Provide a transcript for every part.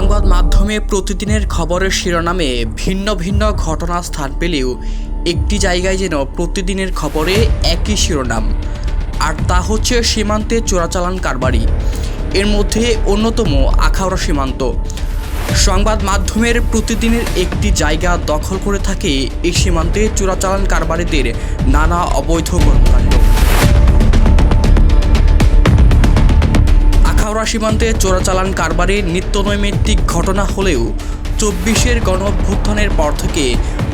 সংবাদ মাধ্যমে প্রতিদিনের খবরের শিরোনামে ভিন্ন ভিন্ন ঘটনা স্থান পেলেও একটি জায়গায় যেন প্রতিদিনের খবরে একই শিরোনাম, আর তা হচ্ছে সীমান্তে চোরাচালান কারবারি। এর মধ্যে অন্যতম আখাউড়া সীমান্ত। সংবাদ মাধ্যমের প্রতিদিনের একটি জায়গা দখল করে থাকে এই সীমান্তে চোরাচালান কারবারিদের নানা অবৈধ কর্মকাণ্ড। আখাউড়া সীমান্তে চোরাচালান কারবারির নিত্যনৈমিত্তিক ঘটনা হলেও ২৪-এর গণঅভ্যুত্থানের পর থেকে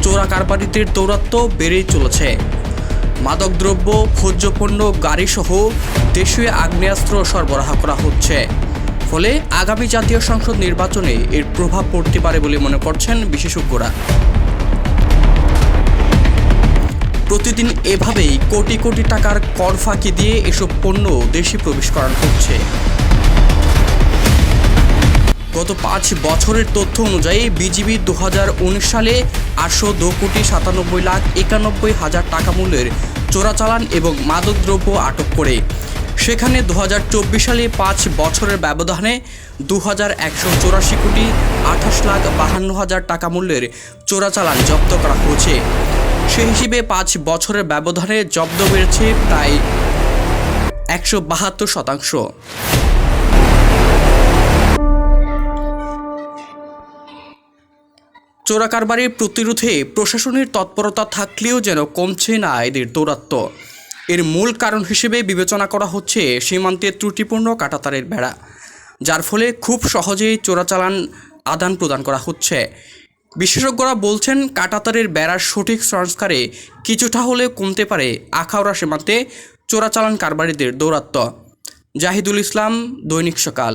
চোরা কারবারিদের দৌরাত্ম্য বেড়েই চলেছে। মাদকদ্রব্য, ভোজ্যপণ্য, গাড়িসহ দেশীয় আগ্নেয়াস্ত্র সরবরাহ করা হচ্ছে। ফলে আগামী জাতীয় সংসদ নির্বাচনে এর প্রভাব পড়তে পারে বলে মনে করছেন বিশেষজ্ঞরা। প্রতিদিন এভাবেই কোটি কোটি টাকার কর ফাঁকি দিয়ে এসব পণ্য দেশে প্রবেশ করানো হচ্ছে। গত ৫ বছরের তথ্য অনুযায়ী বিজিবি ২০১৯ সালে ৮১,৯৭,৯১,হাজার টাকা মূল্যের চোরাচালান এবং মাদকদ্রব্য আটক করে। সেখানে ২০২৪ সালে ৫ বছরের ব্যবধানে ২,১৮৪,২৮,৫২,০০০ টাকা মূল্যের চোরাচালান জব্দ করা হয়েছে। সে হিসেবে ৫ বছরের ব্যবধানে জব্দ বেড়েছে প্রায় ১৭২%। চোরা কারবারির প্রতিরোধে প্রশাসনের তৎপরতা থাকলেও যেন কমছে না এদের দৌরাত্ম্য। এর মূল কারণ হিসেবে বিবেচনা করা হচ্ছে সীমান্তে ত্রুটিপূর্ণ কাঁটাতারের বেড়া, যার ফলে খুব সহজেই চোরাচালান আদান প্রদান করা হচ্ছে। বিশেষজ্ঞরা বলছেন, কাঁটাতারের বেড়ার সঠিক সংস্কারে কিছুটা হলেও কমতে পারে আখাউড়া সীমান্তে চোরাচালান কারবারিদের দৌরাত্ম্য। জাহিদুল ইসলাম, দৈনিক সকাল।